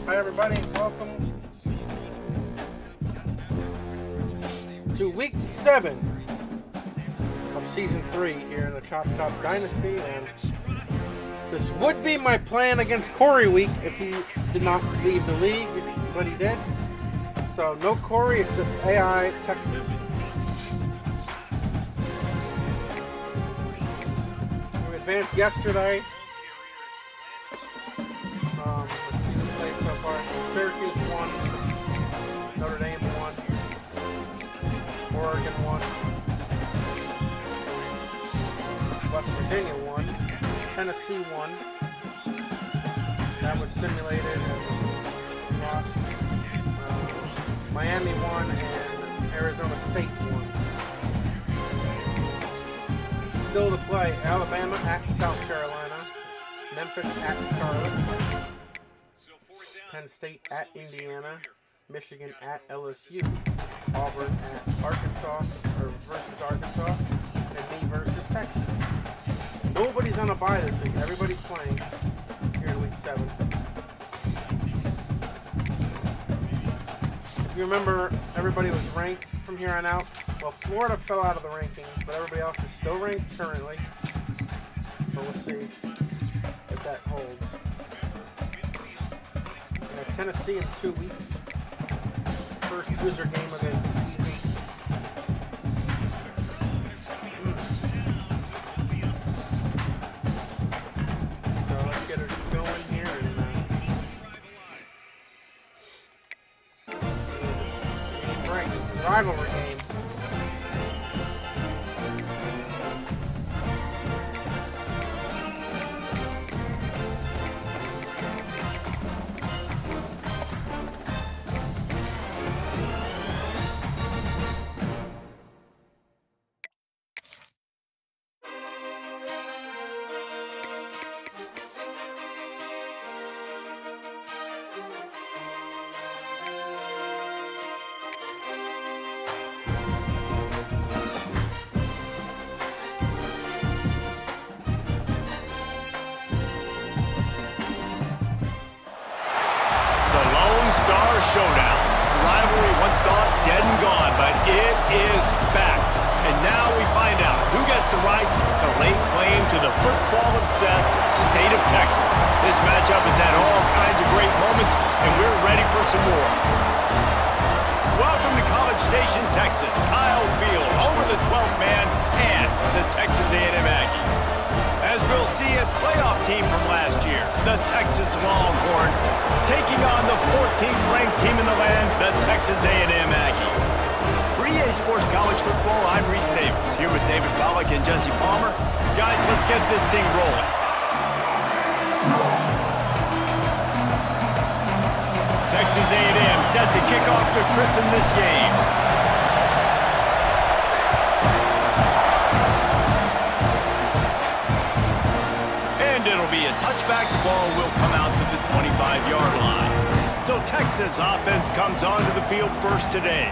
Hi everybody, welcome to week 7 of season 3 here in the Chop Shop Dynasty, and this would be my plan against Corey week if he did not leave the league, but he did. So no Corey except AI Texas. We advanced yesterday. So far, Syracuse won, Notre Dame won, Oregon won, West Virginia won, Tennessee won. That was simulated and lost. Miami won and Arizona State won. Still to play: Alabama at South Carolina, Memphis at Charlotte, Penn State at Indiana, Michigan at LSU, Auburn at Arkansas versus Arkansas, and me versus Texas. Nobody's on a bye this week. Everybody's playing here in week 7. If you remember, everybody was ranked from here on out. Well, Florida fell out of the rankings, but everybody else is still ranked currently. But we'll see if that holds. Tennessee in 2 weeks. First loser game of the season. So let's get it going here and game right. It's a rivalry game. Showdown. The rivalry once thought dead and gone, but it is back. And now we find out who gets the right to lay claim to the football-obsessed state of Texas. This matchup has had all kinds of great moments, and we're ready for some more. Welcome to College Station, Texas. Kyle Field over the 12th man and the Texas A&M Aggies. As we'll see, a playoff team from last year, the Texas Longhorns, taking on the 14th ranked team in the land, the Texas A&M Aggies. For EA Sports College Football, I'm Reese Davis, here with David Pollack and Jesse Palmer. Guys, let's get this thing rolling. Texas A&M set to kick off to christen this game. It'll be a touchback. The ball will come out to the 25-yard line. So Texas offense comes onto the field first today.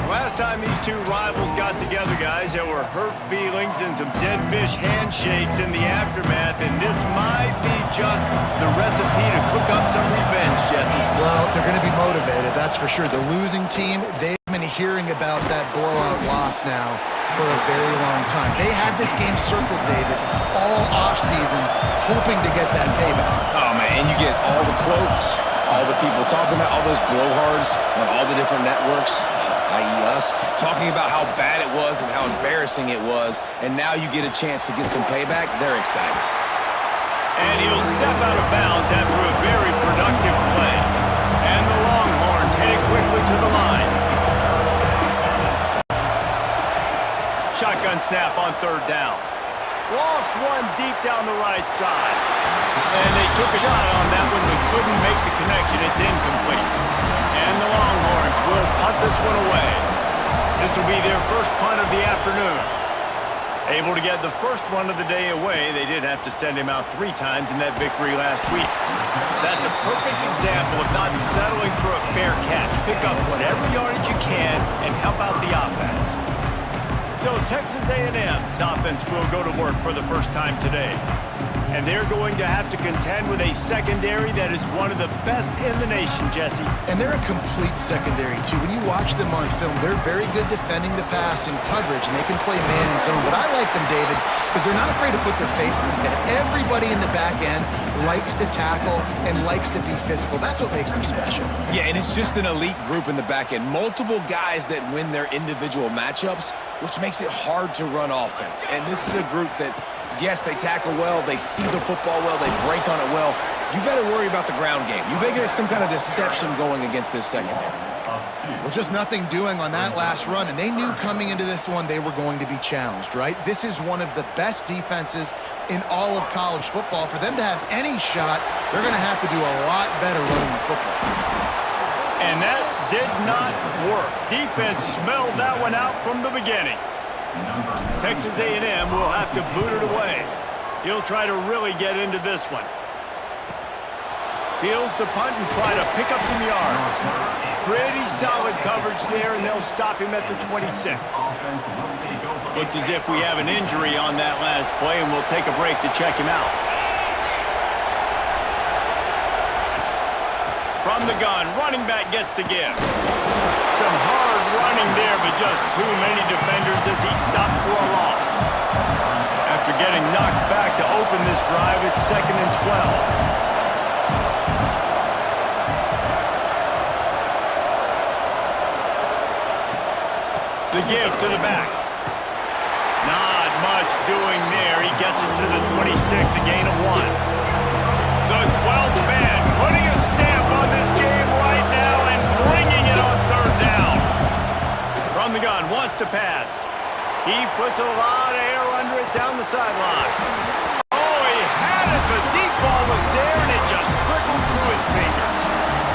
Last time these two rivals got together, guys, there were hurt feelings and some dead fish handshakes in the aftermath, and this might be just the recipe to cook up some revenge, Jesse. Well, they're going to be motivated, that's for sure. The losing team, they've been hearing about that blowout loss now for a very long time. They had this game circled, David, all offseason, hoping to get that payback. Oh, man, and you get all the quotes, all the people talking about all those blowhards on all the different networks, i.e. us, talking about how bad it was and how embarrassing it was, and now you get a chance to get some payback. They're excited. And he'll step out of bounds after a very productive play. And the Longhorns headed quickly to the line. Shotgun snap on 3rd down. Lost one deep down the right side. And they took a shot on that one but couldn't make first punt of the afternoon. Able to get the first one of the day away, they did have to send him out 3 times in that victory last week. That's a perfect example of not settling for a fair catch. Pick up whatever yardage you can and help out the offense. So Texas A&M's offense will go to work for the first time today. And they're going to have to contend with a secondary that is one of the best in the nation, Jesse. And they're a complete secondary, too. When you watch them on film, they're very good defending the pass and coverage, and they can play man and zone. But I like them, David, because they're not afraid to put their face in the fit. Everybody in the back end likes to tackle and likes to be physical. That's what makes them special. Yeah, and it's just an elite group in the back end. Multiple guys that win their individual matchups, which makes it hard to run offense. And this is a group that, yes, they tackle well, they see the football well, they break on it well. You better worry about the ground game. You better get some kind of deception going against this secondary. Well, just nothing doing on that last run, and they knew coming into this one they were going to be challenged, right? This is one of the best defenses in all of college football. For them to have any shot, they're going to have to do a lot better running the football. And that did not work. Defense smelled that one out from the beginning. Texas A&M will have to boot it away. He'll try to really get into this one. Fields to punt and try to pick up some yards. Pretty solid coverage there, and they'll stop him at the 26. Looks as if we have an injury on that last play, and we'll take a break to check him out. From the gun, running back gets to give. Some hard running there, but just too many defenders as he stopped for a loss. After getting knocked back to open this drive, it's 2nd and 12. The give to the back. Not much doing there. He gets it to the 26, a gain of 1. The 12th man putting a stamp on this game right now and bringing it on 3rd down. From the gun, wants to pass. He puts a lot of air under it down the sideline. Oh, he had it. The deep ball was there, and it just trickled through his fingers.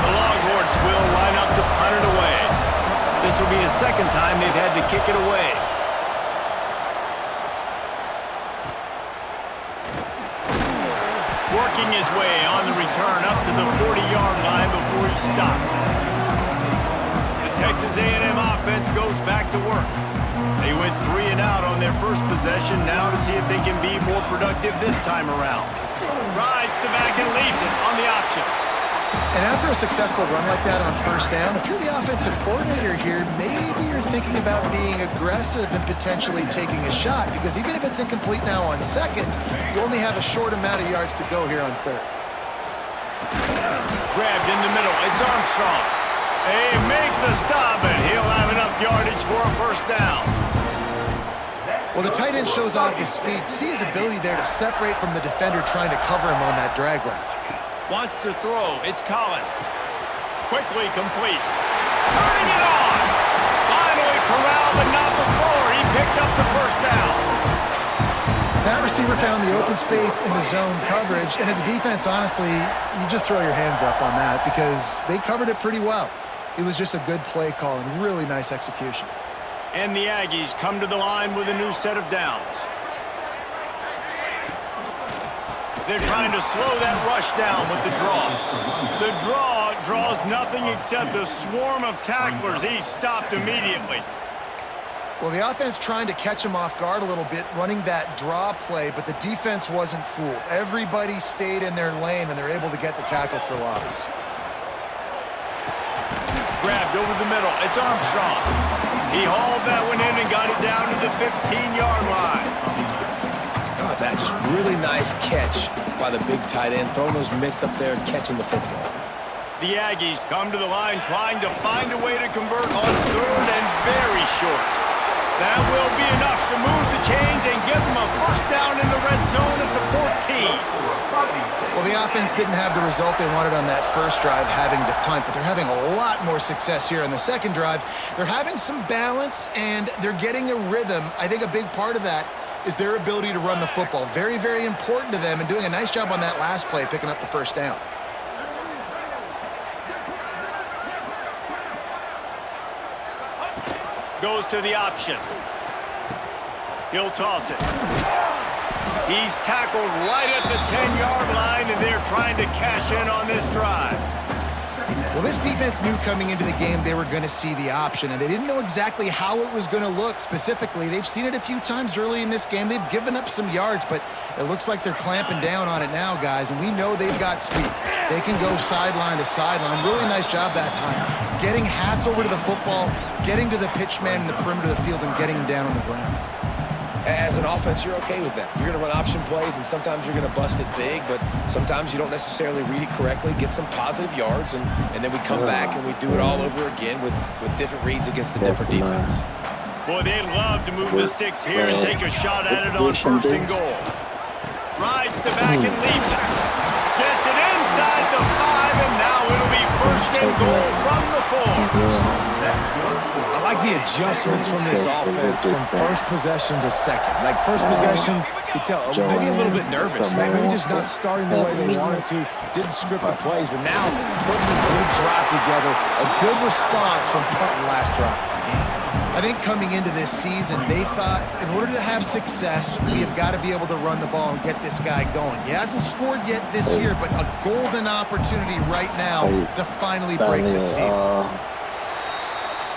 The Longhorns will line up to punt it away. This will be the 2nd time they've had to kick it away. Working his way on the return up to the 40-yard line before he stopped. The Texas A&M offense goes back to work. They went 3 and out on their first possession, now to see if they can be more productive this time around. Rides the back and leaves it on the option. And after a successful run like that on 1st down, if you're the offensive coordinator here, maybe you're thinking about being aggressive and potentially taking a shot, because even if it's incomplete now on 2nd, you only have a short amount of yards to go here on 3rd. Grabbed in the middle. It's Armstrong. They make the stop, and he'll have enough yardage for a 1st down. Well, the tight end shows off his speed. See his ability there to separate from the defender trying to cover him on that drag route. Wants to throw. It's Collins. Quickly complete. Turning it on. Finally corralled, but not before. He picks up the 1st down. That receiver found the open space in the zone coverage, and as a defense, honestly, you just throw your hands up on that because they covered it pretty well. It was just a good play call and really nice execution. And the Aggies come to the line with a new set of downs. They're trying to slow that rush down with the draw. The draw draws nothing except a swarm of tacklers. He's stopped immediately. Well, the offense trying to catch him off guard a little bit, running that draw play, but the defense wasn't fooled. Everybody stayed in their lane, and they're able to get the tackle for loss. Grabbed over the middle. It's Armstrong. He hauled that one in and got it down to the 15-yard line. Oh, that just really nice catch by the big tight end, throwing those mitts up there and catching the football. The Aggies come to the line trying to find a way to convert on 3rd and very short. That will be enough to move the chains and give them a 1st down in the red zone at the 14. Well, the offense didn't have the result they wanted on that 1st drive, having to punt, but they're having a lot more success here on the 2nd drive. They're having some balance, and they're getting a rhythm. I think a big part of that is their ability to run the football. Very, very important to them, and doing a nice job on that last play, picking up the 1st down. goes to the option. He'll toss it. He's tackled right at the 10-yard line, and they're trying to cash in on this drive. Well, this defense knew coming into the game they were going to see the option, and they didn't know exactly how it was going to look specifically. They've seen it a few times early in this game. They've given up some yards, but it looks like they're clamping down on it now, guys, and we know they've got speed. They can go sideline to sideline. Really nice job that time. Getting hats over to the football, getting to the pitch man in the perimeter of the field, and getting him down on the ground. As an offense, you're okay with that. You're going to run option plays, and sometimes you're going to bust it big, but sometimes you don't necessarily read it correctly, get some positive yards, and then we come back and we do it all over again with different reads against the different defense. Boy, they'd love to move the sticks here and take a shot at it on first and goal. Rides the back and leaves it. Gets it inside the 5, and now it'll be first and goal from the 4. I like the adjustments from this offense from first possession to second. Like first possession, you tell maybe a little bit nervous, maybe just not starting the way they wanted to, didn't script the plays, but now putting a good drive together, a good response from punting last drive. I think coming into this season, they thought in order to have success, we have got to be able to run the ball and get this guy going. He hasn't scored yet this year, but a golden opportunity right now to finally break the seal.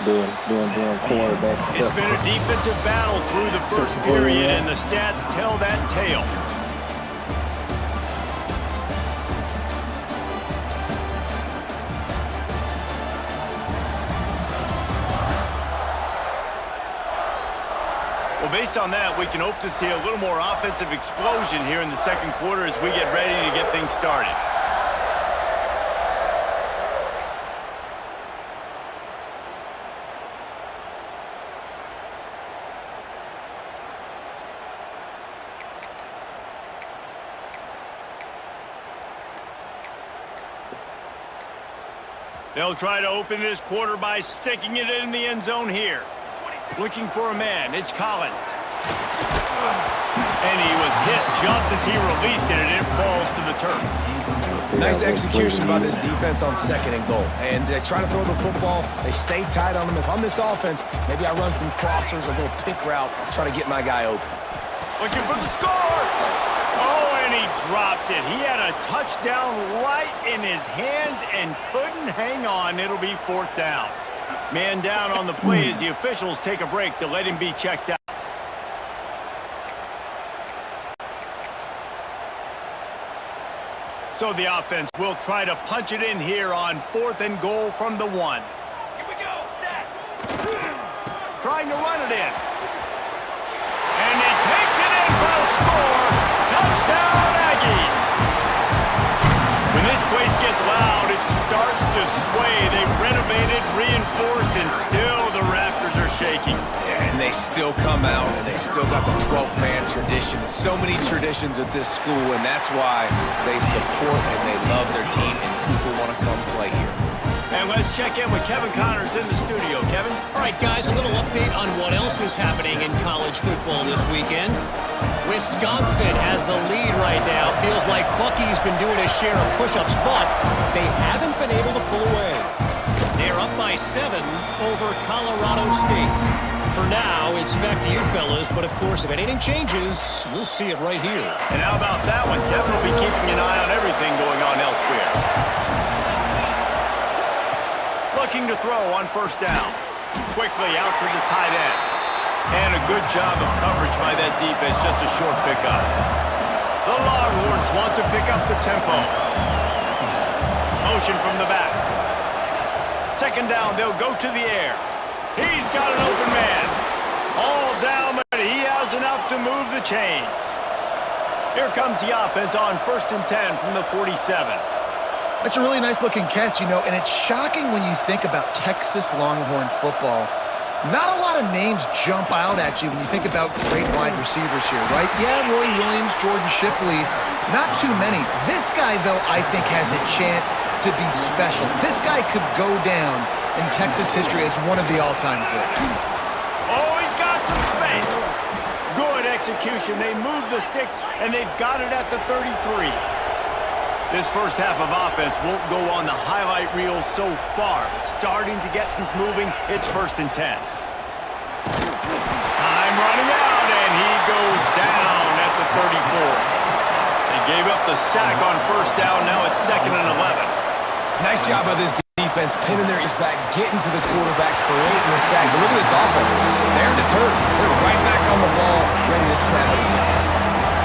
Doing quarterback stuff. It's been a defensive battle through the first period, and the stats tell that tale. Well, based on that, we can hope to see a little more offensive explosion here in the second quarter as we get ready to get things started. They'll try to open this quarter by sticking it in the end zone here. Looking for a man. It's Collins. And he was hit just as he released it, and it falls to the turf. Nice execution by this defense on second and goal. And they try to throw the football. They stay tight on them. If I'm this offense, maybe I run some crossers, a little pick route, try to get my guy open. Looking for the score. Oh, and he dropped it. He had a touchdown right in his hands and couldn't hang on. It'll be fourth down. Man down on the play as the officials take a break to let him be checked out. So the offense will try to punch it in here on fourth and goal from the 1. Here we go, set. Trying to run it in. And he takes it in for a score. Touchdown, Aggies. When this place gets loud, it starts to sway. They've renovated, reinforced, and still the rafters are shaking. Yeah, and they still come out, and they still got the 12th man tradition. So many traditions at this school, and that's why they support and they love their team, and people want to come play here. And let's check in with Kevin Connors in the studio. Kevin? All right, guys, a little update on what else is happening in college football this weekend. Wisconsin has the lead right now. Feels like Bucky's been doing his share of push-ups, but they haven't been able to pull away. They're up by 7 over Colorado State. For now, it's back to you fellas, but of course, if anything changes, you'll see it right here. And how about that one? Kevin will be keeping an eye on everything going on elsewhere. Looking to throw on first down. Quickly out to the tight end. And a good job of coverage by that defense, just a short pickup. The Longhorns want to pick up the tempo. Motion from the back. Second down, they'll go to the air. He's got an open man. All down, but he has enough to move the chains. Here comes the offense on first and 10 from the 47. That's a really nice-looking catch, you know, and it's shocking when you think about Texas Longhorn football. Not a lot of names jump out at you when you think about great wide receivers here, right? Yeah, Roy Williams, Jordan Shipley, not too many. This guy, though, I think has a chance to be special. This guy could go down in Texas history as one of the all-time greats. Oh, he's got some space. Good execution. They move the sticks, and they've got it at the 33. This first half of offense won't go on the highlight reel so far. It's starting to get things moving. It's first and 10. They gave up the sack on first down. Now it's 2nd and 11. Nice job by this defense, pinning their ears back, getting to the quarterback, creating the sack. But look at this offense. They're deterred. They're right back on the ball, ready to snap it again.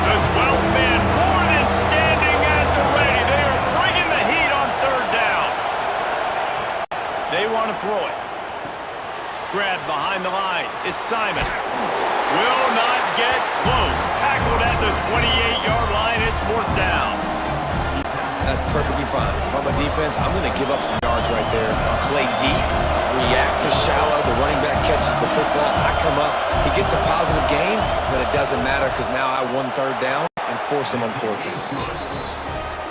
The 12th man more than standing at the ready. They are bringing the heat on 3rd down. They want to throw it. Grab behind the line. It's Simon. Will not get close. Tackled at the 28-yard line. It's 4th down. That's perfectly fine. If I'm a defense, I'm going to give up some yards right there. Play deep, react to shallow. The running back catches the football. I come up. He gets a positive gain, but it doesn't matter because now I won 3rd down and forced him on 4th down.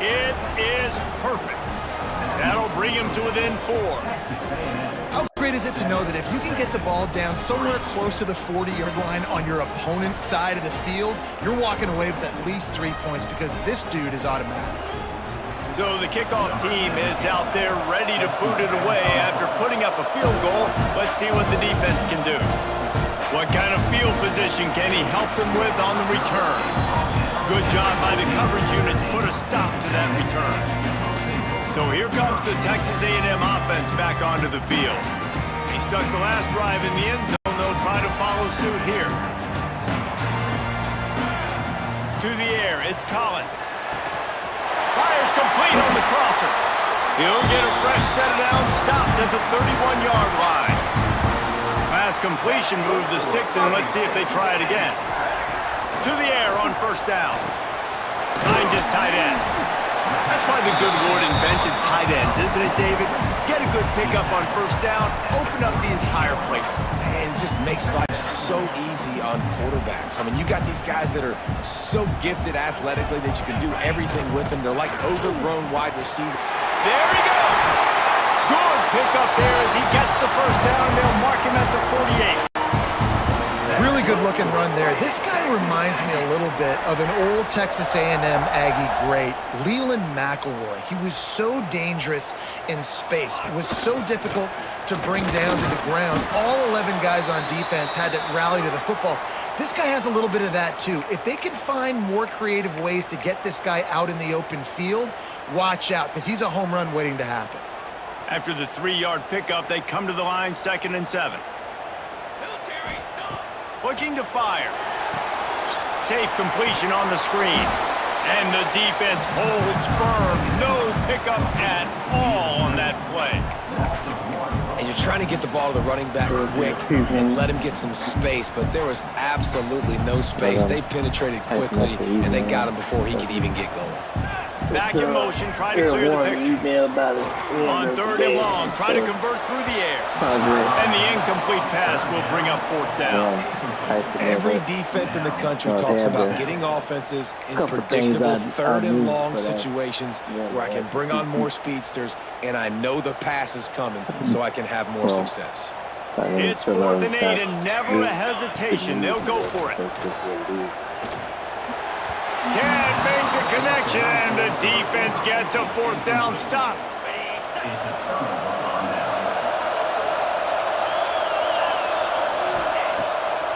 It is perfect. That'll bring him to within 4. How great is it to know that if you can get the ball down somewhere close to the 40-yard line on your opponent's side of the field, you're walking away with at least 3 points because this dude is automatic. So the kickoff team is out there ready to boot it away after putting up a field goal. Let's see what the defense can do. What kind of field position can he help them with on the return? Good job by the coverage unit to put a stop to that return. So here comes the Texas A&M offense back onto the field. He stuck the last drive in the end zone. They'll try to follow suit here. To the air, it's Collins. Fires complete on the crosser. He'll get a fresh set down, stopped at the 31-yard line. Pass completion moved the sticks, and let's see if they try it again. To the air on 1st down. Finds his tight end. That's why the good Lord invented tight ends, isn't it, David? Get a good pickup on 1st down, open up the entire plate. And it just makes life so easy on quarterbacks. I mean, you got these guys that are so gifted athletically that you can do everything with them. They're like overgrown wide receivers. There he goes. Good pickup there as he gets the 1st down, and they'll mark him at the 48. Really good looking run there. This guy reminds me a little bit of an old Texas A&M Aggie great, Leland McElroy. He was so dangerous in space. It was so difficult to bring down to the ground. All 11 guys on defense had to rally to the football. This guy has a little bit of that too. If they can find more creative ways to get this guy out in the open field, watch out, because he's a home run waiting to happen. After the 3-yard pickup, they come to the line, 2nd and 7. Looking to fire. Safe completion on the screen. And the defense holds firm. No pickup at all on that play. And you're trying to get the ball to the running back quick and let him get some space, but there was absolutely no space. They penetrated quickly, and they got him before he could even get going. Back in motion, trying to clear the picture. On 3rd and long, trying to convert through the air. And the incomplete pass will bring up 4th down. Every defense in the country talks about getting offenses in predictable 3rd and long situations where I can bring on more speedsters and I know the pass is coming so I can have more success. It's 4th and 8 and never a hesitation. They'll go for it. Can't make the connection, and the defense gets a 4th down stop.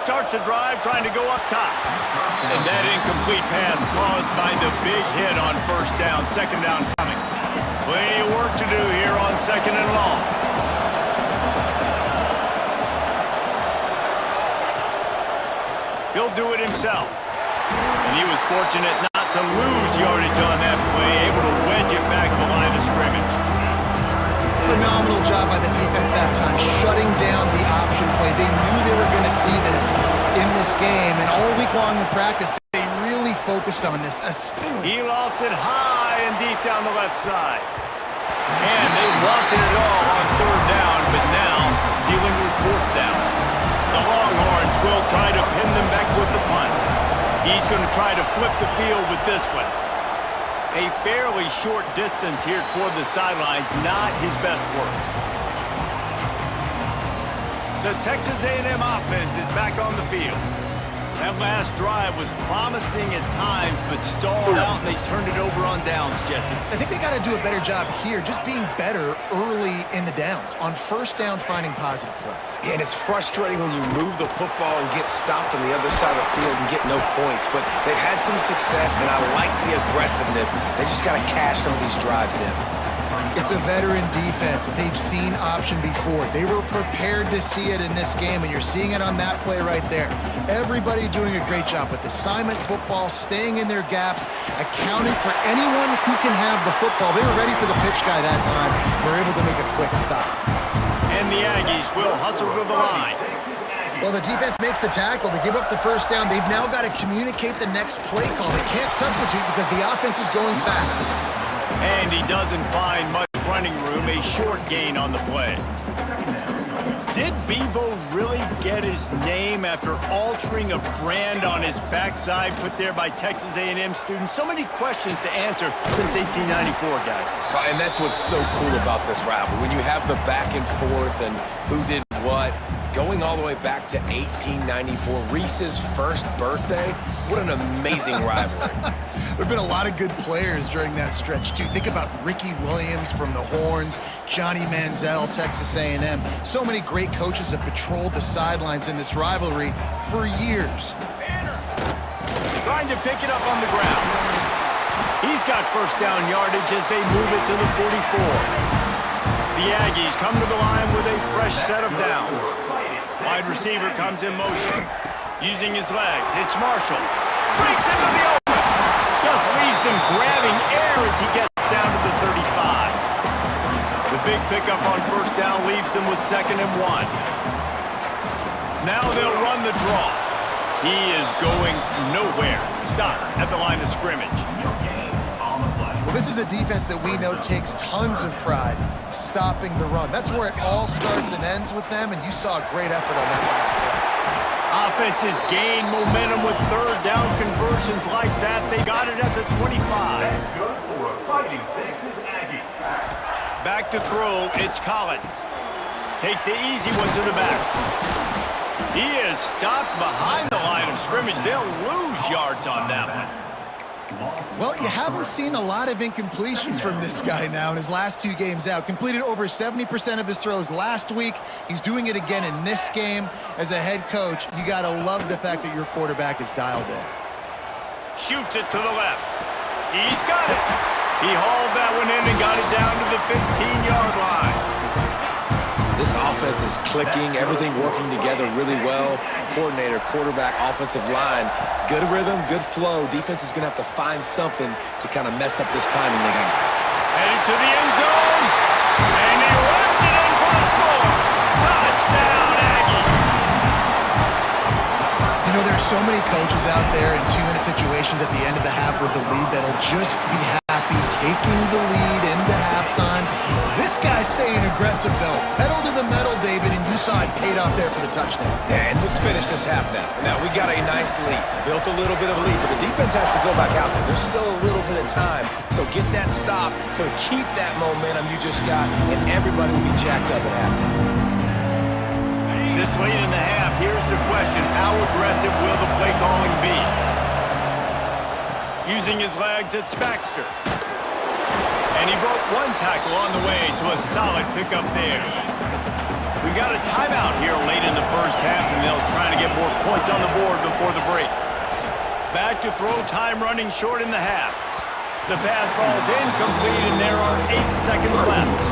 Starts a drive trying to go up top. And that incomplete pass caused by the big hit on 1st down. 2nd down coming. Plenty of work to do here on 2nd and long. He'll do it himself. And he was fortunate not to lose yardage on that play, able to wedge it back to the line of scrimmage. Phenomenal job by the defense that time, shutting down the option play. They knew they were going to see this in this game, and all week long in practice, they really focused on this. He lofted high and deep down the left side. And they wanted it all on 3rd down, but now dealing with 4th down. The Longhorns will try to pin them back with the punt. He's going to try to flip the field with this one. A fairly short distance here toward the sidelines, not his best work. The Texas A&M offense is back on the field. That last drive was promising at times, but stalled out, and they turned it over on downs, Jesse. I think they got to do a better job here, just being better early in the downs, on first down finding positive plays. Yeah, and it's frustrating when you move the football and get stopped on the other side of the field and get no points, but they've had some success, and I like the aggressiveness. They just got to cash some of these drives in. It's a veteran defense. They've seen option before. They were prepared to see it in this game, and you're seeing it on that play right there. Everybody doing a great job with assignment football, staying in their gaps, accounting for anyone who can have the football. They were ready for the pitch guy that time. They were able to make a quick stop. And the Aggies will hustle to the line. Well, the defense makes the tackle. They give up the first down. They've now got to communicate the next play call. They can't substitute because the offense is going fast. And he doesn't find much running room, a short gain on the play. Did Bevo really get his name after altering a brand on his backside put there by Texas A&M students? So many questions to answer since 1894, guys. And that's what's so cool about this rivalry. When you have the back and forth and who did what, going all the way back to 1894, Reese's first birthday, what an amazing rivalry. There have been a lot of good players during that stretch, too. Think about Ricky Williams from the Horns, Johnny Manziel, Texas A&M. So many great coaches have patrolled the sidelines in this rivalry for years. Trying to pick it up on the ground. He's got first down yardage as they move it to the 44. The Aggies come to the line with a fresh set of downs. Wide receiver comes in motion. Using his legs, it's Marshall. Breaks into the open. Just leaves him grabbing air as he gets down to the 35. The big pickup on first down leaves them with 2nd and 1. Now they'll run the draw. He is going nowhere. Stop at the line of scrimmage. Well, this is a defense that we know takes tons of pride stopping the run. That's where it all starts and ends with them, and you saw a great effort on that last play. Offenses gain momentum with third down conversions like that. They got it at the 25. Good for a fighting Texas Aggie. Back to throw, it's Collins. Takes the easy one to the back. He is stopped behind the line of scrimmage. They'll lose yards on that one. Well, you haven't seen a lot of incompletions from this guy now in his last 2 games out. Completed over 70% of his throws last week. He's doing it again in this game. As a head coach, you got to love the fact that your quarterback is dialed in. Shoots it to the left. He's got it. He hauled that one in and got it down to the 15-yard line. This offense is clicking, everything working together really well. Coordinator, quarterback, offensive line, good rhythm, good flow. Defense is going to have to find something to kind of mess up this timing they got. Headed to the end zone, and he runs it in for the score. Touchdown, Aggie. You know, there's so many coaches out there in 2-minute situations at the end of the half with the lead that'll just be happy taking the lead into halftime. This guy's staying aggressive, though. Pedal to the metal, David, and you saw it paid off there for the touchdown. And let's finish this half now. Now, we got a nice lead. Built a little bit of a lead, but the defense has to go back out there. There's still a little bit of time. So get that stop to keep that momentum you just got, and everybody will be jacked up at halftime. This late in the half, here's the question. How aggressive will the play calling be? Using his legs, it's Baxter. And he broke one tackle on the way to a solid pickup there. We got a timeout here late in the first half, and they'll try to get more points on the board before the break. Back to throw, time running short in the half. The pass falls incomplete, and there are 8 seconds left.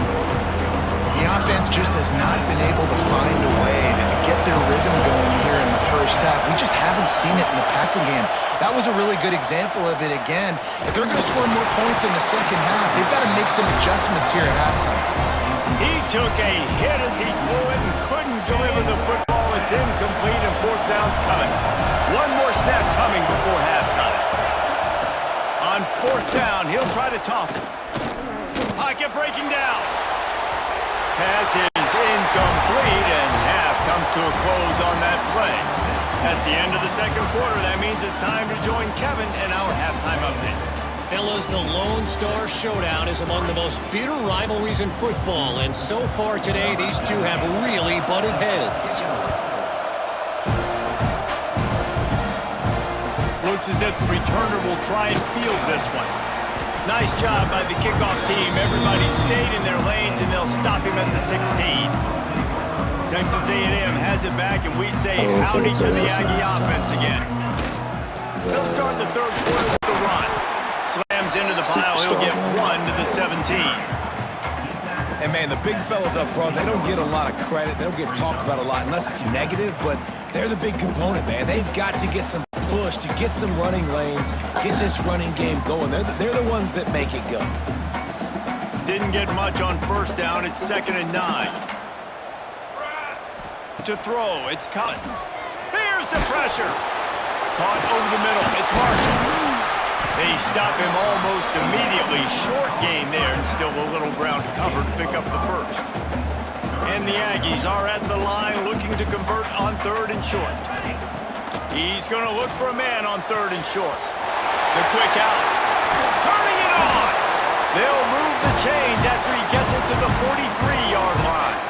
The offense just has not been able to find a way to get their rhythm going here in the first half. We just haven't seen it in the passing game. That was a really good example of it again. If they're going to score more points in the second half, they've got to make some adjustments here at halftime. He took a hit as he threw it and couldn't deliver the football. It's incomplete, and 4th down's coming. One more snap coming before halftime. On 4th down, he'll try to toss it. Pocket breaking down. Pass is incomplete, and half comes to a close on that play. That's the end of the second quarter. That means it's time to join Kevin in our halftime update. Fellas, the Lone Star Showdown is among the most bitter rivalries in football, and so far today, these two have really butted heads. Looks as if the returner will try and field this one. Nice job by the kickoff team. Everybody stayed in their lanes, and they'll stop him at the 16. Texas A&M has it back, and we say howdy to the Aggie offense again. They'll start the third quarter with the run. Slams into the pile. He'll get 1 to the 17. And, man, the big fellas up front, they don't get a lot of credit. They don't get talked about a lot unless it's negative, but they're the big component, man. They've got to get some push, to get some running lanes, get this running game going. They're the ones that make it go. Didn't get much on first down. It's 2nd and 9. To throw, it's Collins. Here's the pressure. Caught over the middle. It's Marshall. They stop him almost immediately. Short gain there, and still a little ground to cover to pick up the first. And the Aggies are at the line looking to convert on 3rd and short. He's going to look for a man on 3rd and short. The quick out. Turning it on. They'll move the chains after he gets it to the 43-yard line.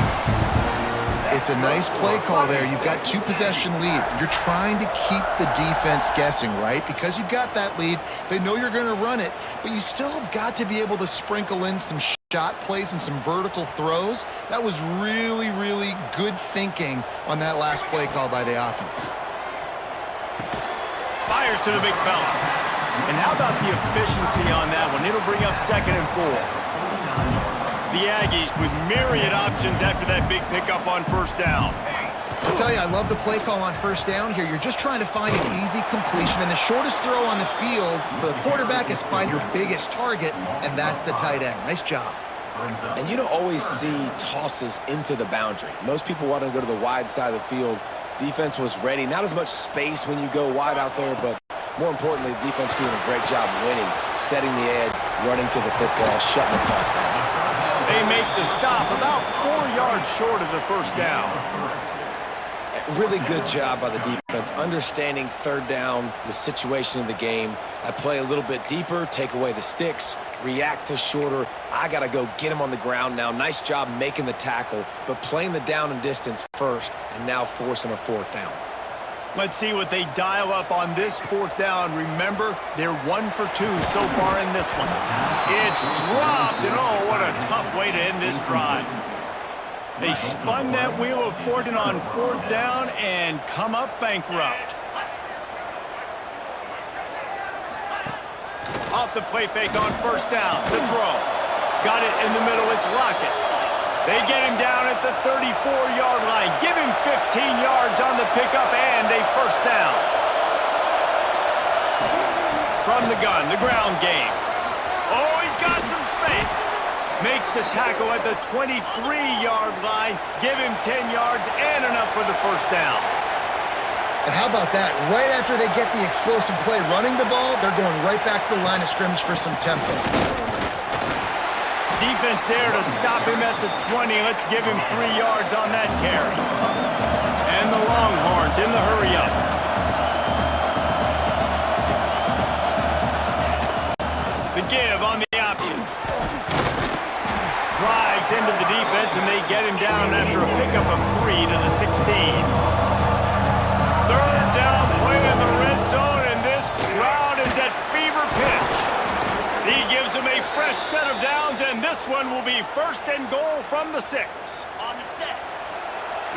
It's a nice play call there. You've got 2-possession lead. You're trying to keep the defense guessing, right? Because you've got that lead, they know you're going to run it, but you still have got to be able to sprinkle in some shot plays and some vertical throws. That was really, really good thinking on that last play call by the offense. Fires to the big fella. And how about the efficiency on that one? It'll bring up 2nd and 4. The Aggies with myriad options after that big pickup on first down. I'll tell you, I love the play call on first down here. You're just trying to find an easy completion, and the shortest throw on the field for the quarterback is find your biggest target, and that's the tight end. Nice job. And you don't always see tosses into the boundary. Most people want to go to the wide side of the field. Defense was ready. Not as much space when you go wide out there, but more importantly, the defense doing a great job winning, setting the edge, running to the football, shutting the toss down. They make the stop about 4 yards short of the first down. Really good job by the defense, understanding 3rd down, the situation of the game. I play a little bit deeper, take away the sticks, react to shorter. I got to go get him on the ground now. Nice job making the tackle, but playing the down and distance first and now forcing a 4th down. Let's see what they dial up on this 4th down. Remember, they're 1 for 2 so far in this one. It's dropped, and oh, what a tough way to end this drive. They spun that wheel of fortune on 4th down and come up bankrupt. Off the play fake on first down. The throw. Got it in the middle. It's Lockett. They get him down at the 34-yard line. Give him 15 yards on the pickup and a first down. From the gun, the ground game. Oh, he's got some space. Makes the tackle at the 23-yard line. Give him 10 yards and enough for the first down. And how about that? Right after they get the explosive play running the ball, they're going right back to the line of scrimmage for some tempo. Defense there to stop him at the 20. Let's give him 3 yards on that carry. And the Longhorns in the hurry-up. The give on the option. Drives into the defense, and they get him down after a pickup of 3 to the 16. 3rd down play in the red zone, and this crowd is at fever pitch. He gives them a fresh set of downs, and this one will be 1st and goal from the 6. On the set.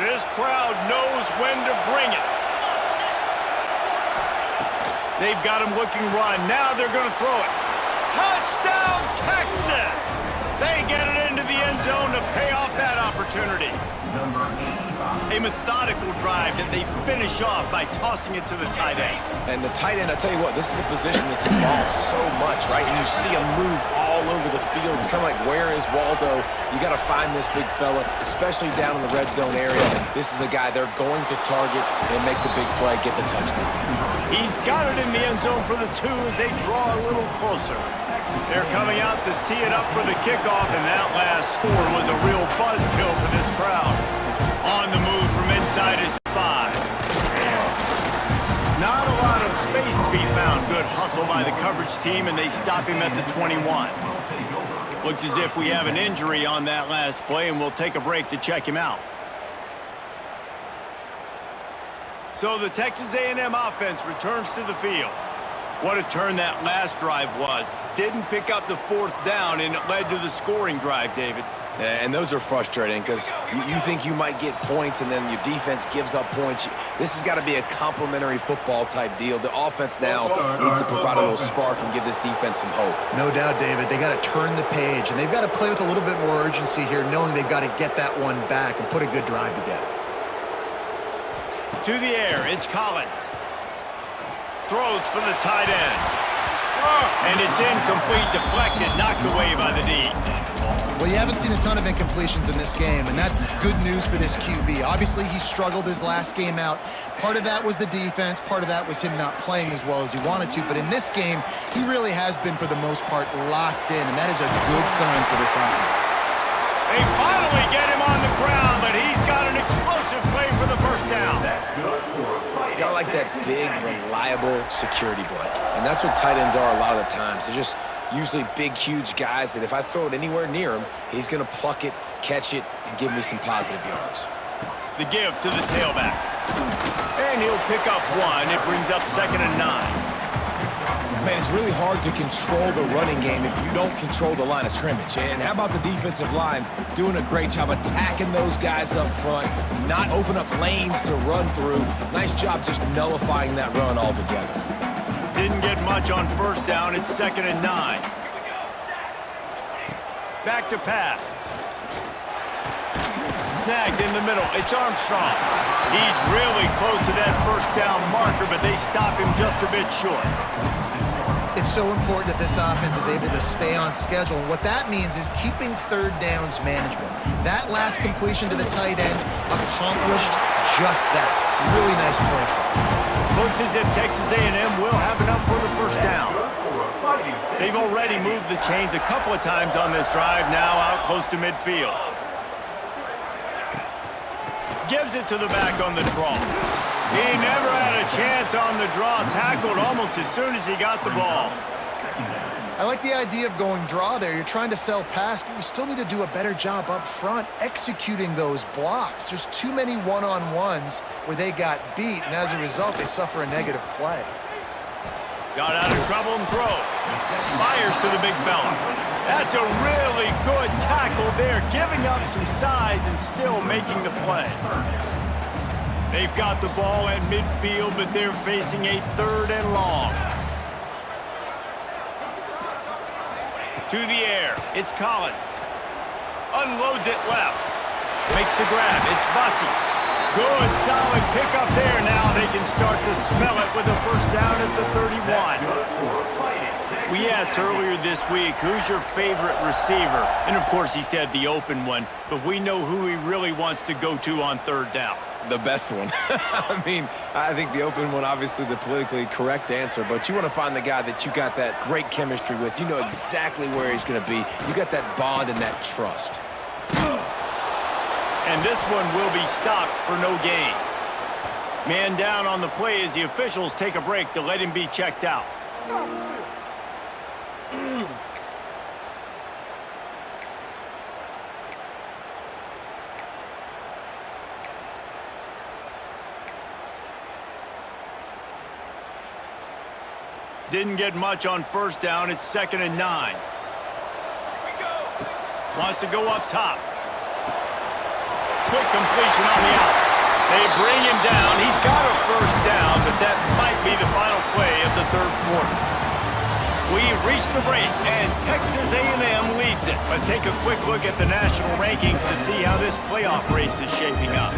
This crowd knows when to bring it. They've got him looking run. Now they're going to throw it. Touchdown, Texas! They get it into the end zone to pay off that opportunity. A methodical drive that they finish off by tossing it to the tight end. And the tight end, I tell you what, this is a position that's involved so much, right? And you see him move all over the field. It's kind of like, where is Waldo? You got to find this big fella, especially down in the red zone area. This is the guy they're going to target and make the big play, get the touchdown. He's got it in the end zone for the 2 as they draw a little closer. They're coming out to tee it up for the kickoff, and that last score was a real buzzkill for this crowd. On the move from inside his 5. Not a lot of space to be found. Good hustle by the coverage team, and they stop him at the 21. Looks as if we have an injury on that last play, and we'll take a break to check him out. So the Texas A&M offense returns to the field. What a turn that last drive was. Didn't pick up the 4th down, and it led to the scoring drive, David. And those are frustrating because you think you might get points and then your defense gives up points. This has got to be a complementary football type deal. The offense now needs to provide a little spark and give this defense some hope. No doubt, David. They got to turn the page, and they've got to play with a little bit more urgency here, knowing they've got to get that one back and put a good drive together. To the air, it's Collins. Throws for the tight end. And it's incomplete, deflected, knocked away by the D. Well, you haven't seen a ton of incompletions in this game, and that's good news for this QB. Obviously, he struggled his last game out. Part of that was the defense. Part of that was him not playing as well as he wanted to. But in this game, he really has been, for the most part, locked in, and that is a good sign for this offense. They finally get him on the ground, but he's got an explosive play for the first down. Got like that big, reliable security blanket. And that's what tight ends are a lot of the times. They're just usually big, huge guys that if I throw it anywhere near him, he's going to pluck it, catch it, and give me some positive yards. The give to the tailback. And he'll pick up 1. It brings up 2nd and 9. Man, it's really hard to control the running game if you don't control the line of scrimmage. And how about the defensive line doing a great job attacking those guys up front, not open up lanes to run through. Nice job just nullifying that run altogether. Didn't get much on 1st down. It's 2nd and 9. Back to pass. Snagged in the middle. It's Armstrong. He's really close to that 1st down marker, but they stop him just a bit short. It's so important that this offense is able to stay on schedule. And what that means is keeping 3rd downs manageable. That last completion to the tight end accomplished just that. Really nice play. Looks as if Texas A&M will have enough for the 1st down. They've already moved the chains a couple of times on this drive, now out close to midfield. Gives it to the back on the draw. He never had a chance on the draw, tackled almost as soon as he got the ball. I like the idea of going draw there. You're trying to sell pass, but you still need to do a better job up front executing those blocks. There's too many one-on-ones where they got beat, and as a result, they suffer a negative play. Got out of trouble and throws. Fires to the big fella. That's a really good tackle there, giving up some size and still making the play. They've got the ball at midfield, but they're facing a 3rd and long. To the air, it's Collins. Unloads it left. Makes the grab, it's Bussey. Good, solid pickup there. Now they can start to smell it with a 1st down at the 31. We asked earlier this week, who's your favorite receiver? And of course he said the open one, but we know who he really wants to go to on 3rd down. The best one. I mean, I think the open one, obviously the politically correct answer, but you want to find the guy that you got that great chemistry with. You know exactly where he's going to be. You got that bond and that trust. And this one will be stopped for no gain. Man down on the play as the officials take a break to let him be checked out. Didn't get much on 1st down. It's 2nd and 9. Wants to go up top. Quick completion on the out. They bring him down. He's got a 1st down, but that might be the final play of the 3rd quarter. We've reached the break, and Texas A&M leads it. Let's take a quick look at the national rankings to see how this playoff race is shaping up.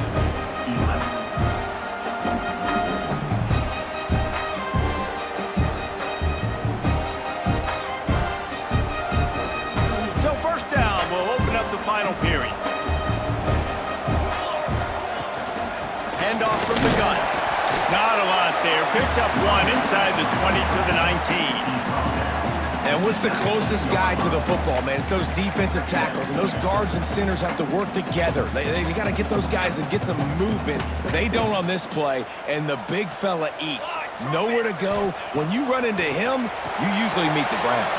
So 1st down will open up the final period. Handoff from the gun. Not a lot there. Picks up 1 inside the 20 to the 19. And what's the closest guy to the football, man? It's those defensive tackles, and those guards and centers have to work together. They got to get those guys and get some movement. They don't on this play, and the big fella eats. Nowhere to go. When you run into him, you usually meet the ground.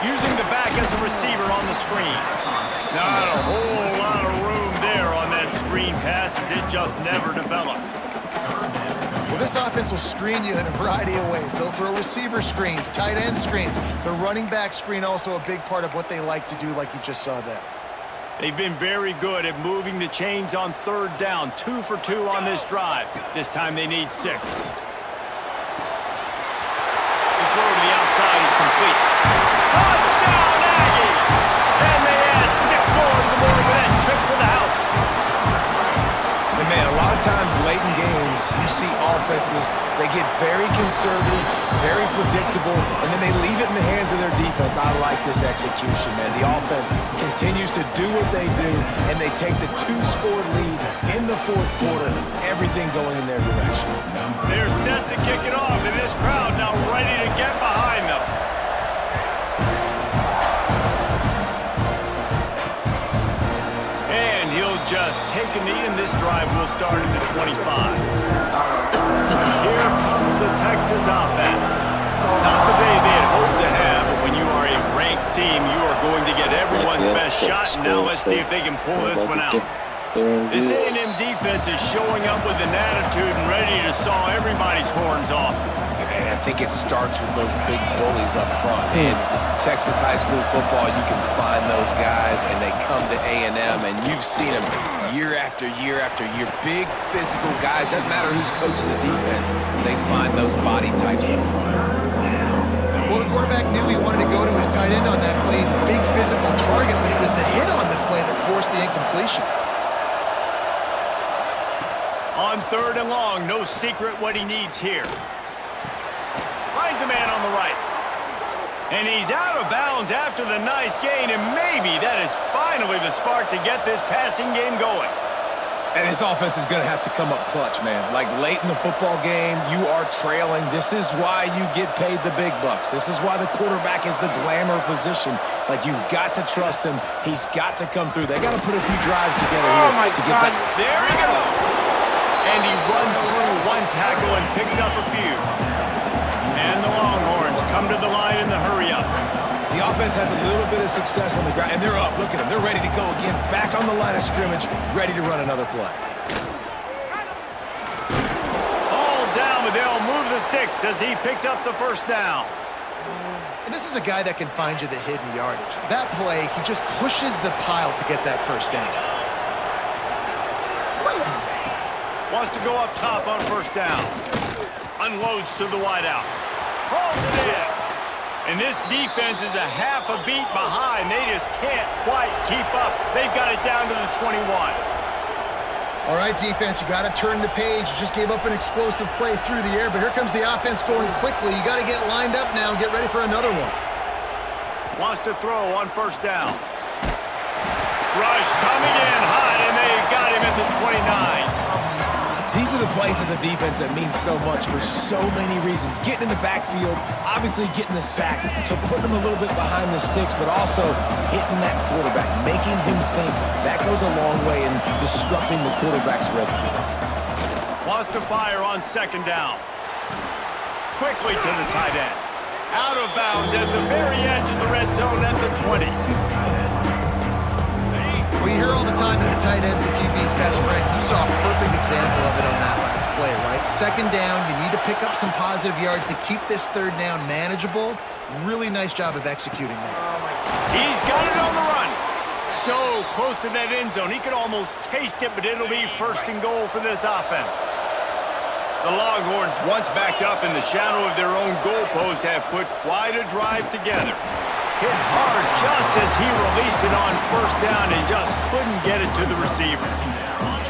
Using the back as a receiver on the screen. Not a whole lot of room there on that screen pass as it just never developed. Well, this offense will screen you in a variety of ways. They'll throw receiver screens, tight end screens. The running back screen also a big part of what they like to do, like you just saw there. They've been very good at moving the chains on third down. 2 for 2 on this drive. This time they need 6. The throw to the outside is complete. Touchdown, Aggie! And they add 6 more to the board with that trip to the house. And man, a lot of times late in games, you see offenses, they get very conservative, very predictable, and then they leave it in the hands of their defense. I like this execution, man. The offense continues to do what they do, and they take the 2-score lead in the fourth quarter, everything going in their direction. They're set to kick it off, and this crowd now ready to get behind them. And he'll just take a knee, and this drive will start at the 25. Here comes the Texas offense. Not the day they had hoped to have, but when you are a ranked team, you are going to get everyone's best shot. Now let's see if they can pull this one out. This A&M defense is showing up with an attitude and ready to saw everybody's horns off. And I think it starts with those big bullies up front. In Texas high school football, you can find those guys, and they come to A&M, and you've seen them year after year after year. Big physical guys. Doesn't matter who's coaching the defense. They find those body types up front. Well, the quarterback knew he wanted to go to his tight end on that play. He's a big physical target, but it was the hit on the play that forced the incompletion. On third and long, no secret what he needs here. Finds a man on the right. And he's out of bounds after the nice gain, and maybe that is finally the spark to get this passing game going. And his offense is going to have to come up clutch, man. Like late in the football game, you are trailing. This is why you get paid the big bucks. This is why the quarterback is the glamour position. Like, you've got to trust him. He's got to come through. They got to put a few drives together here to get that. There he goes. And he runs through one tackle and picks up a few. And the Longhorns come to the line in the hurry-up. The offense has a little bit of success on the ground, and they're up. Look at them. They're ready to go again. Back on the line of scrimmage, ready to run another play. All down, but they'll move the sticks as he picks up the first down. And this is a guy that can find you the hidden yardage. That play, he just pushes the pile to get that first down. Wants to go up top on first down. Unloads to the wideout. Pulls it in. And this defense is a half a beat behind. They just can't quite keep up. They've got it down to the 21. All right, defense, you got to turn the page. You just gave up an explosive play through the air, but here comes the offense going quickly. You got to get lined up now and get ready for another one. Wants to throw on first down. Rush coming in hot, and they got him at the 29. These are the plays as a defense that mean so much for so many reasons. Getting in the backfield, obviously getting the sack, so putting him a little bit behind the sticks, but also hitting that quarterback, making him think. That goes a long way in disrupting the quarterback's rhythm. Wants to fire on second down. Quickly to the tight end. Out of bounds at the very edge of the red zone at the 20. Well, you hear all the time that the tight end's the QB's best friend. You saw a perfect example of it on that last play, right? Second down, you need to pick up some positive yards to keep this third down manageable. Really nice job of executing that. He's got it on the run. So close to that end zone. He could almost taste it, but it'll be first and goal for this offense. The Longhorns, once backed up in the shadow of their own goalpost, have put quite a drive together. Hit hard just as he released it on first down and just couldn't get it to the receiver.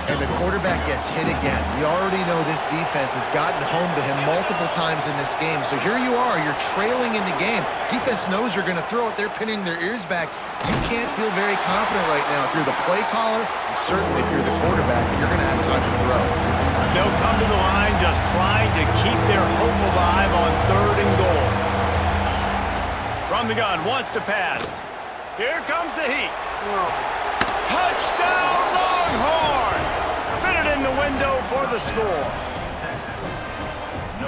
And the quarterback gets hit again. We already know this defense has gotten home to him multiple times in this game. So here you are, you're trailing in the game. Defense knows you're going to throw it. They're pinning their ears back. You can't feel very confident right now if you're the play caller, and certainly if you're the quarterback, you're going to have time to throw. They'll come to the line just trying to keep their hope alive on third and goal. From the gun, wants to pass. Here comes the heat. Touchdown, Longhorns! Fitted in the window for the score.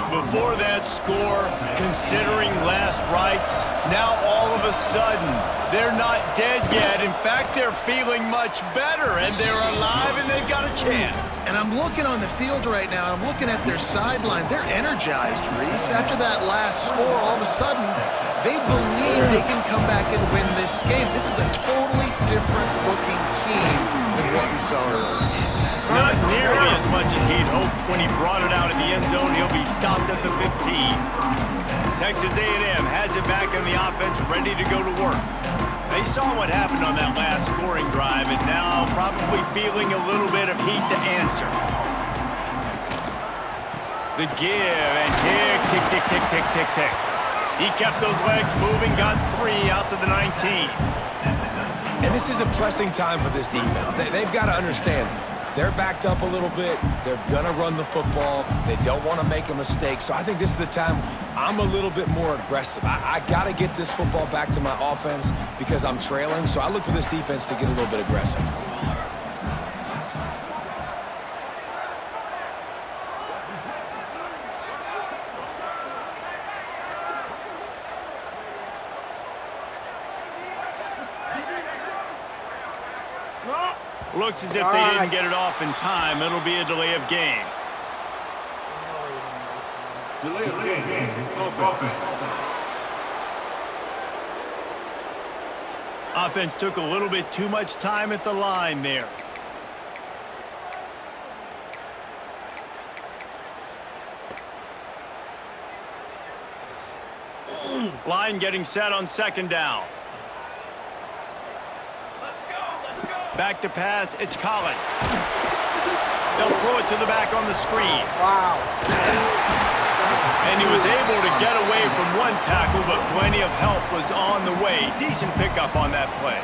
Before that score, considering last rites, now all of a sudden, they're not dead yet. In fact, they're feeling much better, and they're alive, and they've got a chance. And I'm looking on the field right now, and I'm looking at their sideline. They're energized, Reese. After that last score, all of a sudden, they believe they can come back and win this game. This is a totally different-looking team than what we saw earlier. Not nearly as much as he'd hoped when he brought it out in the end zone. He'll be stopped at the 15. Texas A&M has it back on the offense, ready to go to work. They saw what happened on that last scoring drive, and now probably feeling a little bit of heat to answer. The give, and tick, tick, tick, tick, tick, tick, tick. He kept those legs moving, got 3 out to the 19. And this is a pressing time for this defense. They've got to understand, they're backed up a little bit. They're going to run the football. They don't want to make a mistake. So I think this is the time I'm a little bit more aggressive. I got to get this football back to my offense because I'm trailing. So I look for this defense to get a little bit aggressive. Looks as if they didn't get it off in time. It'll be a delay of game. Delay of game. Offense. Offense took a little bit too much time at the line there. Line getting set on second down. Back to pass, it's Collins. They'll throw it to the back on the screen. Wow. And he was able to get away from one tackle, but plenty of help was on the way. Decent pickup on that play.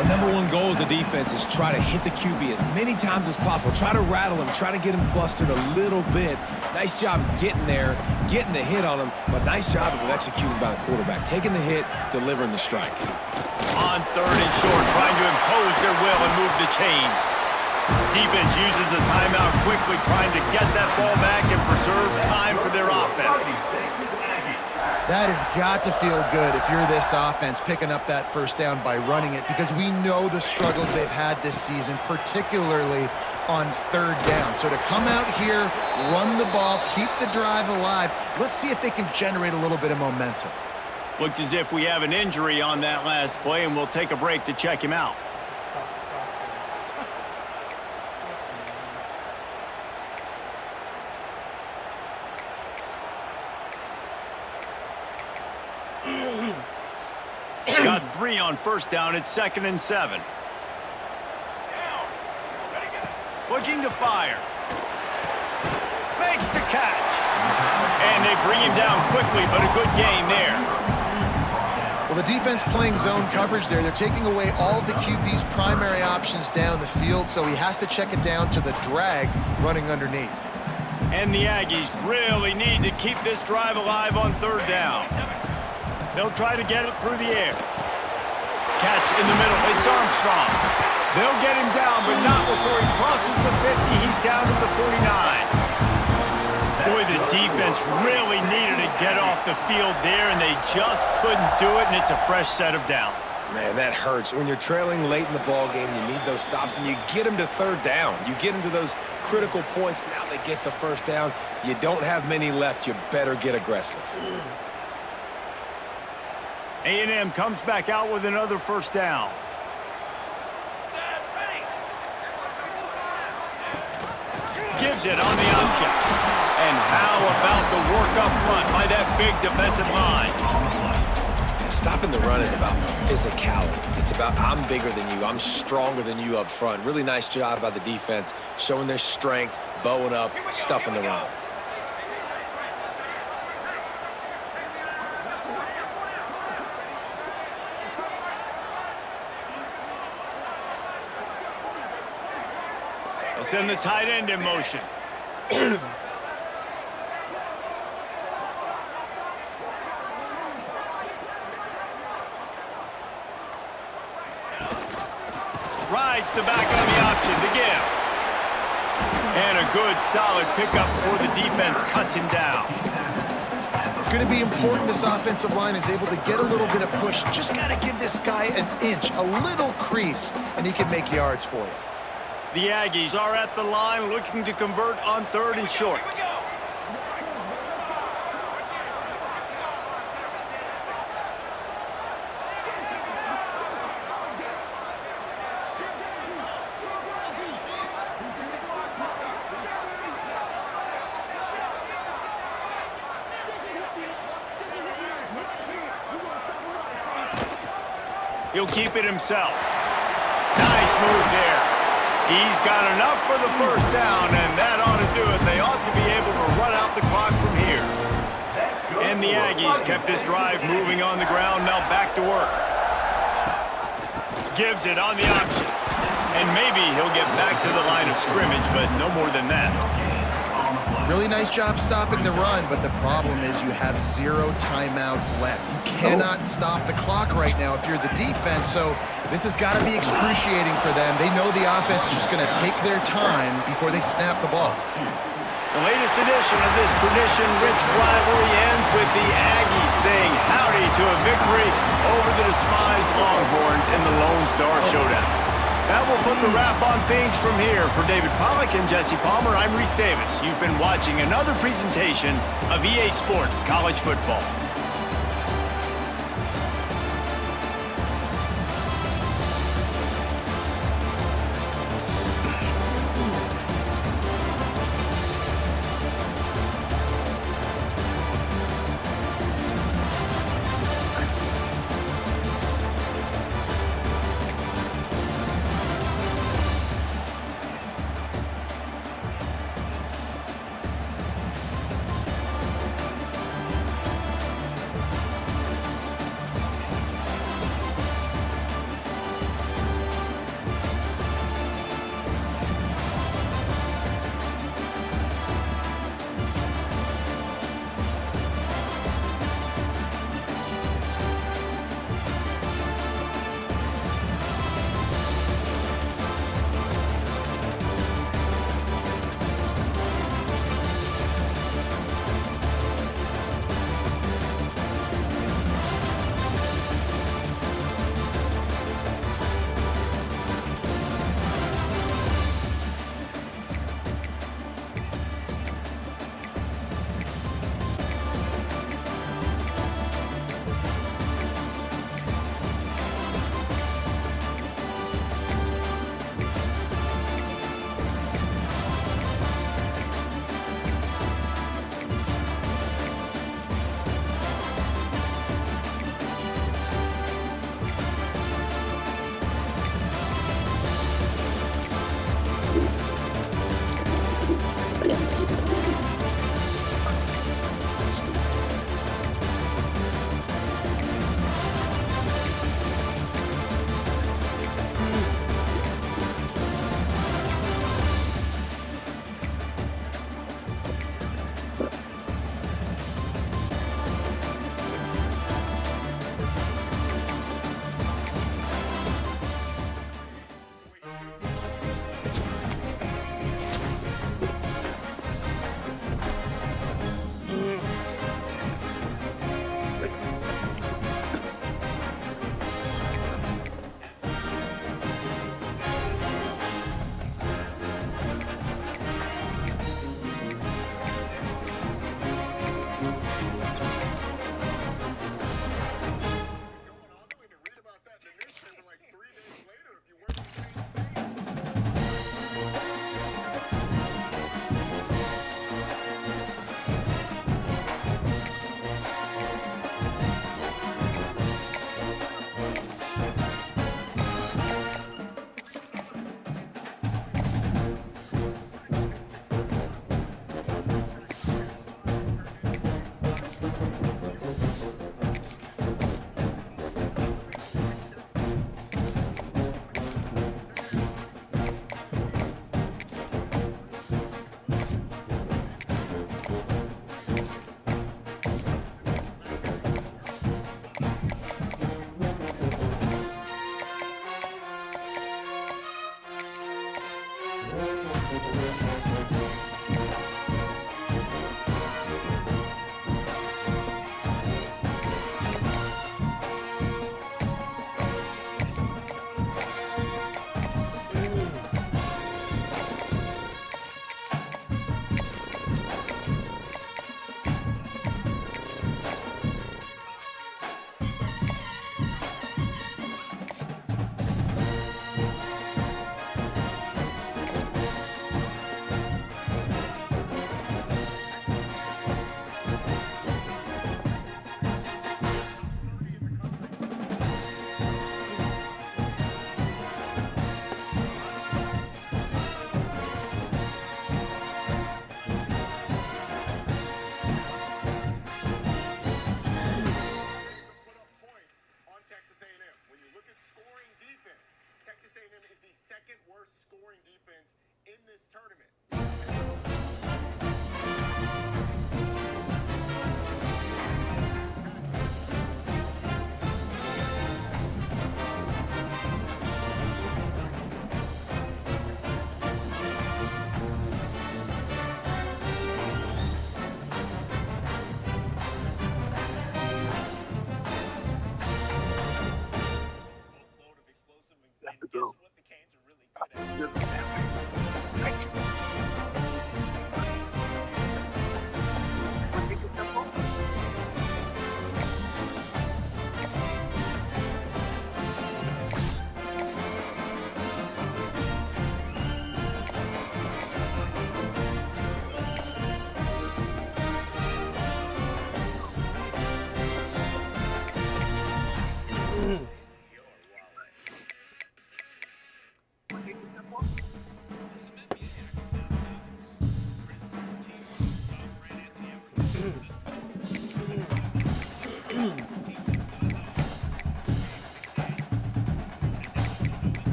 The number one goal as a defense is try to hit the QB as many times as possible. Try to rattle him, try to get him flustered a little bit. Nice job getting there, getting the hit on him, but nice job of executing by the quarterback. Taking the hit, delivering the strike. On third and short, trying to impose their will and move the chains. Defense uses a timeout quickly, trying to get that ball back and preserve time for their offense. That has got to feel good if you're this offense picking up that first down by running it, because we know the struggles they've had this season, particularly on third down. So to come out here, run the ball, keep the drive alive, let's see if they can generate a little bit of momentum. Looks as if we have an injury on that last play, and we'll take a break to check him out. Got 3 on first down. It's 2nd and 7. Looking to fire. Makes the catch. And they bring him down quickly, but a good gain there. Well, the defense playing zone coverage there. They're taking away all of the QB's primary options down the field, so he has to check it down to the drag running underneath. And the Aggies really need to keep this drive alive on third down. They'll try to get it through the air. Catch in the middle. It's Armstrong. They'll get him down, but not before he crosses the 50. He's down to the 49. Boy, the defense really needed to get off the field there, and they just couldn't do it, and it's a fresh set of downs. Man, that hurts. When you're trailing late in the ball game, you need those stops, and you get them to third down. You get them to those critical points. Now they get the first down. You don't have many left. You better get aggressive. A&M comes back out with another first down. Gives it on the option. And how about the work up front by that big defensive line? Stopping the run is about physicality. It's about I'm bigger than you. I'm stronger than you up front. Really nice job by the defense, showing their strength, bowing up, stuffing the run. Send the tight end in motion. Rides the back on the option to give. And a good, solid pickup before the defense cuts him down. It's going to be important this offensive line is able to get a little bit of push. Just got to give this guy an inch, a little crease, and he can make yards for you. The Aggies are at the line looking to convert on 3rd and short. He'll keep it himself. Nice move there. He's got enough for the first down, and that ought to do it. They ought to be able to run out the clock from here. And the Aggies kept this drive moving on the ground. Now back to work. Gives it on the option. And maybe he'll get back to the line of scrimmage, but no more than that. Really nice job stopping the run, but the problem is you have 0 timeouts left. You cannot stop the clock right now if you're the defense, so this has got to be excruciating for them. They know the offense is just going to take their time before they snap the ball. The latest edition of this tradition-rich rivalry ends with the Aggies saying howdy to a victory over the despised Longhorns in the Lone Star Showdown. That will put the wrap on things from here. For David Pollack and Jesse Palmer, I'm Reese Davis. You've been watching another presentation of EA Sports College Football.